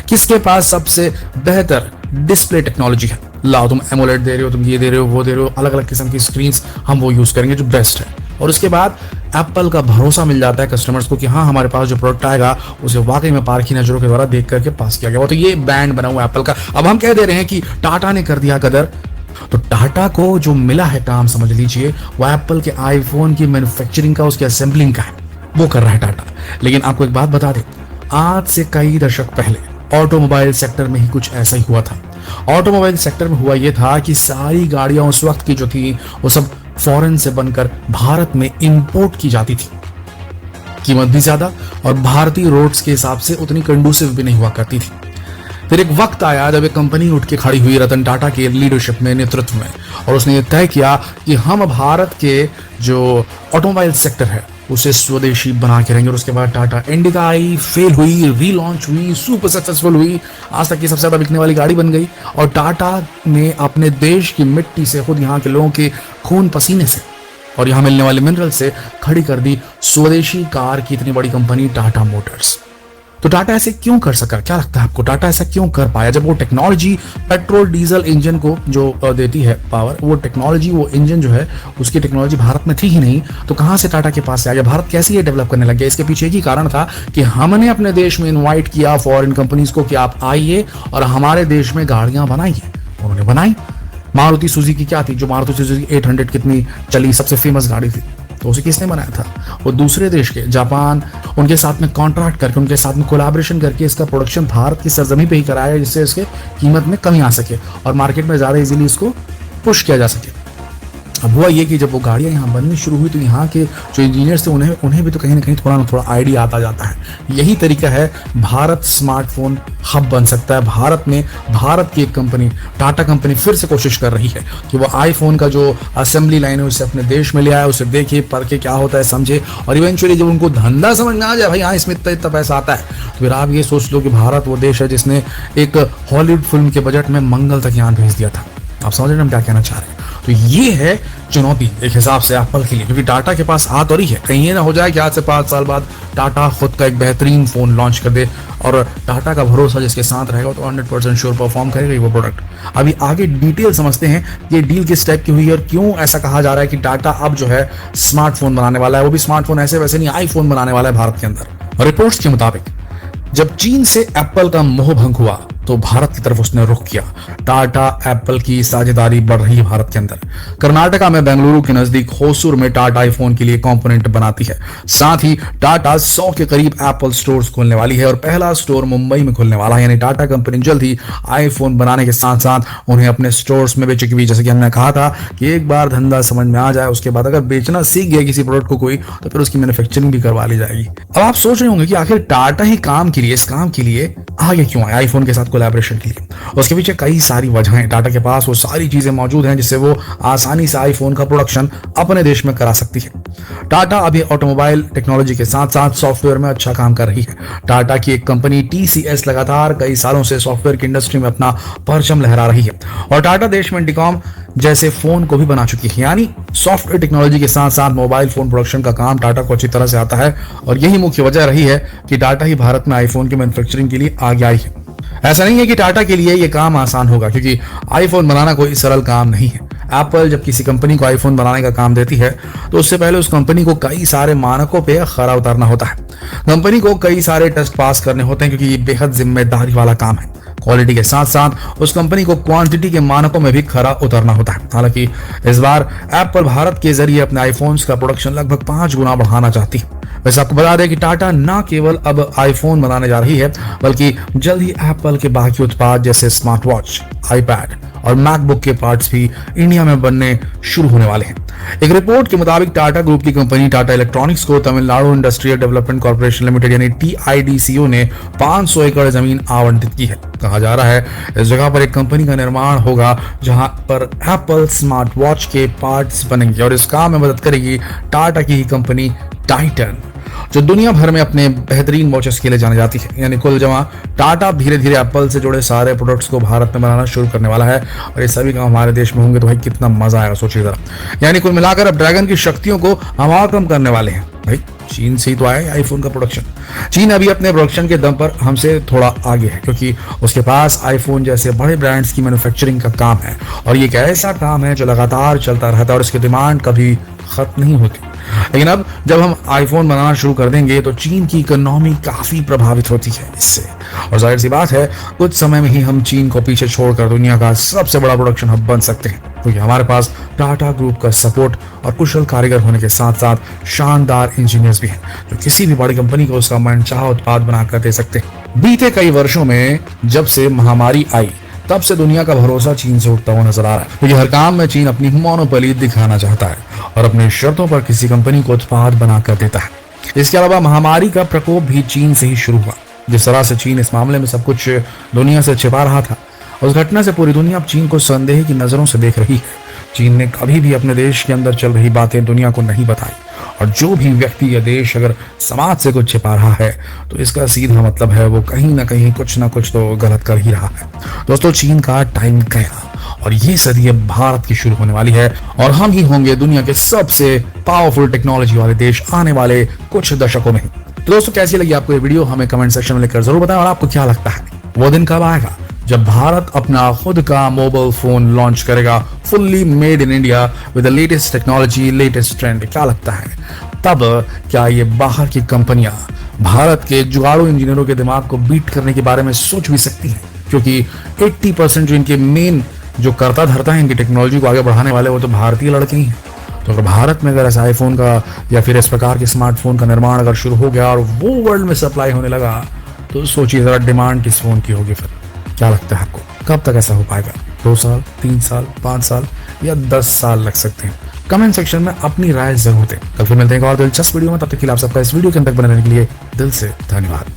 किसके पास सबसे बेहतर डिस्प्ले टेक्नोलॉजी है। लाओ, तुम एमोलेड दे रहे हो, तुम ये दे रहे हो, वो दे रहे हो, अलग अलग किस्म की स्क्रीन हम वो यूज करेंगे जो बेस्ट है। और उसके बाद एप्पल का भरोसा मिल जाता है कस्टमर्स को कि हाँ, हमारे पास जो प्रोडक्ट आएगा उसे वाकई में पारखी नजरों के द्वारा देख करके पास किया गया। तो ये ब्रांड बना हुआ एप्पल का। अब हम कह दे रहे हैं कि टाटा ने कर दिया कदर, तो टाटा को जो मिला है काम, समझ लीजिए, वो एप्पल के आईफोन की मैन्युफैक्चरिंग का, उसकी असेंबलिंग का है, वो कर रहा है टाटा। लेकिन आपको एक बात बता दें, आज से कई दशक पहले ऑटोमोबाइल सेक्टर में ही कुछ ऐसा ही हुआ था। ऑटोमोबाइल सेक्टर में हुआ यह था कि सारी गाड़ियां उस वक्त की जो थी वो सब फॉरेन से बनकर भारत में इंपोर्ट की जाती थी। कीमत भी ज्यादा और भारतीय रोड्स के हिसाब से उतनी कंडूसिव भी नहीं हुआ करती थी। फिर एक वक्त आया जब एक कंपनी उठ के खड़ी हुई रतन टाटा के लीडरशिप में, नेतृत्व में, और उसने ये तय किया कि हम भारत के जो ऑटोमोबाइल सेक्टर है उसे स्वदेशी बना के रहेंगे। और उसके बाद टाटा इंडिका आई, फेल हुई, रीलॉन्च हुई, सुपर सक्सेसफुल हुई, आज तक की सबसे ज्यादा बिकने वाली गाड़ी बन गई। और टाटा ने अपने देश की मिट्टी से, खुद यहाँ के लोगों के खून पसीने से और यहाँ मिलने वाले मिनरल से खड़ी कर दी स्वदेशी कार की इतनी बड़ी कंपनी टाटा मोटर्स। तो टाटा ऐसे क्यों कर सका? क्या लगता है आपको, टाटा ऐसा क्यों कर पाया? जब वो टेक्नोलॉजी पेट्रोल डीजल इंजन को जो देती है पावर, वो टेक्नोलॉजी, वो इंजन जो है, उसकी टेक्नोलॉजी भारत में थी ही नहीं, तो कहां से टाटा के पास से आ गया? भारत कैसे ये डेवलप करने लग गया? इसके पीछे एक ही कारण था कि हमने अपने देश में इन्वाइट किया फॉरेन कंपनीज को कि आप आइए और हमारे देश में गाड़ियां बनाइए। उन्होंने बनाई। मारुति सुजुकी क्या थी? जो मारुति सुजुकी 800 कितनी चली, सबसे फेमस गाड़ी थी, तो उसे किसने बनाया था? वो दूसरे देश के, जापान, उनके साथ में कॉन्ट्रैक्ट करके, उनके साथ में कोलैबोरेशन करके इसका प्रोडक्शन भारत की सरजमी पे ही कराया, जिससे इसके कीमत में कमी आ सके और मार्केट में ज्यादा इजीली इसको पुश किया जा सके। अब हुआ ये कि जब वो गाड़ियां यहाँ बननी शुरू हुई तो यहाँ के जो इंजीनियर्स थे उन्हें भी तो कहीं ना कहीं थोड़ा ना थोड़ा आइडिया आता जाता है। यही तरीका है, भारत स्मार्टफोन हब बन सकता है। भारत में भारत की एक कंपनी, टाटा कंपनी, फिर से कोशिश कर रही है कि वो आईफोन का जो असेंबली लाइन है उसे अपने देश में ले आए, उसे देखे, परखे, क्या होता है, समझे, और इवेंचुअली जब उनको धंधा समझ में आ जाए, भाई हाँ इसमें इतना पैसा आता है, तो फिर आप ये सोच लो कि भारत वो देश है जिसने एक हॉलीवुड फिल्म के बजट में मंगल तक यान भेज दिया था। आप समझ रहे हैं हम क्या कहना चाह रहे हैं? तो ये है चुनौती एक हिसाब से एप्पल के लिए, क्योंकि टाटा के पास आ तो रही है, कहीं ये ना हो जाए कि आज से 5 साल बाद टाटा खुद का एक बेहतरीन फोन लॉन्च कर दे और टाटा का भरोसा जिसके साथ रहेगा तो 100% श्योर परफॉर्म करेगा वो प्रोडक्ट। अभी आगे डिटेल समझते हैं ये डील किस टाइप की हुई है और क्यों ऐसा कहा जा रहा है कि टाटा अब जो है स्मार्टफोन बनाने वाला है, वो भी स्मार्टफोन ऐसे वैसे नहीं, आईफोन बनाने वाला है भारत के अंदर। रिपोर्ट्स के मुताबिक जब चीन से एप्पल का मोह भंग हुआ तो भारत की तरफ उसने रुख किया। टाटा एप्पल की साझेदारी बढ़ रही है भारत के अंदर। कर्नाटका में बेंगलुरु के नजदीक होसूर में टाटा आईफोन के लिए कंपोनेंट बनाती है। साथ ही टाटा 100 के करीब एप्पल स्टोर्स खोलने वाली है और पहला स्टोर मुंबई में खुलने वाला है। यानी टाटा कंपनी जल्द ही आईफोन बनाने के साथ साथ उन्हें अपने स्टोर्स में बेचेगी भी। जैसे कि हमने कहा था कि एक बार धंधा समझ में आ जाए, उसके बाद अगर बेचना सीख गया किसी प्रोडक्ट को कोई, तो फिर उसकी मैन्युफैक्चरिंग भी करवा ली जाएगी। अब आप सोच रहे होंगे कि आखिर टाटा ही इस काम के लिए आगे क्यों आया, आईफोन के साथ कोलैबोरेशन के लिए? उसके पीछे कई सारी वजहें। टाटा के पास वो सारी चीजें मौजूद हैं जिससे वो आसानी से आईफोन का प्रोडक्शन अपने देश में करा सकती है। टाटा अभी ऑटोमोबाइल टेक्नोलॉजी के साथ साथ सॉफ्टवेयर में अच्छा काम कर रही है। टाटा की एक कंपनी TCS लगातार कई सालों से सॉफ्टवेयर की इंडस्ट्री में अपना परचम लहरा रही है और टाटा देश में इंडिकॉम जैसे फोन को भी बना चुकी है। यानी सॉफ्टवेयर टेक्नोलॉजी के साथ साथ मोबाइल फोन प्रोडक्शन का काम टाटा को अच्छी तरह से आता है और यही मुख्य वजह रही है कि टाटा ही भारत में आईफोन की मैन्युफैक्चरिंग के लिए आगे आई है। ऐसा नहीं है कि टाटा के लिए यह काम आसान होगा, क्योंकि आईफोन बनाना कोई सरल काम नहीं है। एप्पल जब किसी कंपनी को आईफोन बनाने का काम देती है तो उससे पहले उस कंपनी को कई सारे मानकों पे खरा उतारना होता है। कंपनी को कई सारे टेस्ट पास करने होते हैं, क्योंकि ये बेहद जिम्मेदारी वाला काम है। क्वालिटी के साथ साथ उस कंपनी को क्वांटिटी के मानकों में भी खरा उतरना होता है। हालांकि इस बार एप्पल भारत के जरिए अपने आईफोन्स का प्रोडक्शन लगभग 5 गुना बढ़ाना चाहती है। वैसे आपको बता दें कि टाटा न केवल अब आईफोन बनाने जा रही है, बल्कि जल्द ही एप्पल के बाकी उत्पाद जैसे स्मार्ट वॉच, आईपैड और मैकबुक के पार्ट्स भी इंडिया में बनने शुरू होने वाले हैं। एक रिपोर्ट के मुताबिक टाटा ग्रुप की कंपनी टाटा इलेक्ट्रॉनिक्स को Tamil Nadu industrial development corporation limited यानी TIDCO ने 500 एकड़ जमीन आवंटित की है। कहा जा रहा है इस जगह पर एक कंपनी का निर्माण होगा जहां पर एप्पल स्मार्ट वॉच के पार्ट्स बनेंगे और इस काम में मदद करेगी टाटा की ही कंपनी टाइटन, जो दुनिया भर में अपने बेहतरीन वॉचेस के लिए जानी जाती है। यानी कुल जमा टाटा धीरे धीरे एप्पल से जुड़े सारे प्रोडक्ट्स को भारत में बनाना शुरू करने वाला है और ये सभी काम हमारे देश में होंगे तो भाई कितना मजा आएगा, सोचिए जरा। यानी कुल मिलाकर अब ड्रैगन की शक्तियों को हम और कम करने वाले हैं। भाई चीन से ही तो आया आईफोन का प्रोडक्शन। चीन अभी अपने प्रोडक्शन के दम पर हमसे थोड़ा आगे है, क्योंकि उसके पास आईफोन जैसे बड़े ब्रांड्स की मैन्युफैक्चरिंग का काम है, और ये एक ऐसा काम है जो लगातार चलता रहता है और इसकी डिमांड कभी खत्म नहीं होती। लेकिन अब जब हम आईफोन बनाना शुरू कर देंगे तो चीन की इकोनॉमी काफी प्रभावित होती है इससे, और जाहिर सी बात है कुछ समय में ही हम चीन को पीछे छोड़कर दुनिया का सबसे बड़ा प्रोडक्शन हब बन सकते हैं, क्योंकि हमारे पास टाटा ग्रुप का सपोर्ट और कुशल कारीगर होने के साथ साथ शानदार इंजीनियर्स भी हैं, जो किसी भी बड़ी कंपनी को उसका मनचाहा उत्पाद बनाकर दे सकते हैं। बीते कई वर्षों में जब से महामारी आई तब से दुनिया का भरोसा चीन से उठता हुआ नजर आ रहा है, क्योंकि हर काम में चीन अपनी मोनोपोली दिखाना चाहता है और अपने शर्तों पर किसी कंपनी को उत्पाद बनाकर देता है। इसके अलावा महामारी का प्रकोप भी चीन से ही शुरू हुआ। जिस तरह से चीन इस मामले में सब कुछ दुनिया से छिपा रहा था, उस घटना से पूरी दुनिया अब चीन को संदेह की नजरों से देख रही है। चीन ने कभी भी अपने देश के अंदर चल रही बातें दुनिया को नहीं बताई, और जो भी व्यक्ति या देश अगर समाज से कुछ छिपा रहा है तो इसका सीधा मतलब है वो कहीं ना कहीं कुछ ना कुछ तो गलत कर ही रहा है। दोस्तों, चीन का टाइम गया और ये सदी अब भारत की शुरू होने वाली है, और हम ही होंगे दुनिया के सबसे पावरफुल टेक्नोलॉजी वाले देश आने वाले कुछ दशकों में। तो दोस्तों, कैसी लगी आपको ये वीडियो हमें कमेंट सेक्शन में लिखकर जरूर बताएं, और आपको क्या लगता है वो दिन कब आएगा जब भारत अपना खुद का मोबाइल फोन लॉन्च करेगा, fully made in India with the latest technology, latest trend. क्या लगता है तब क्या ये बाहर की कंपनियां भारत के जुगाड़ू इंजीनियरों के दिमाग को बीट करने के बारे में सोच भी सकती हैं? क्योंकि 80% जो इनके मेन जो करता धरता है इनकी टेक्नोलॉजी को आगे बढ़ाने वाले, वो तो भारतीय लड़के ही हैं। तो अगर भारत में अगर ऐसा आईफोन का या फिर इस प्रकार के स्मार्टफोन का निर्माण अगर शुरू हो गया और वो वर्ल्ड में सप्लाई होने लगा, तो सोचिए जरा डिमांड किस फोन की होगी फिर। क्या लगता है आपको कब तक ऐसा हो पाएगा? 2 साल, 3 साल, 5 साल या 10 साल लग सकते हैं? कमेंट सेक्शन में अपनी राय जरूर दें। कल फिर मिलते हैं एक और दिलचस्प वीडियो में। तब तक के लिए आप सबका इस वीडियो के अंदर बने रहने के लिए दिल से धन्यवाद।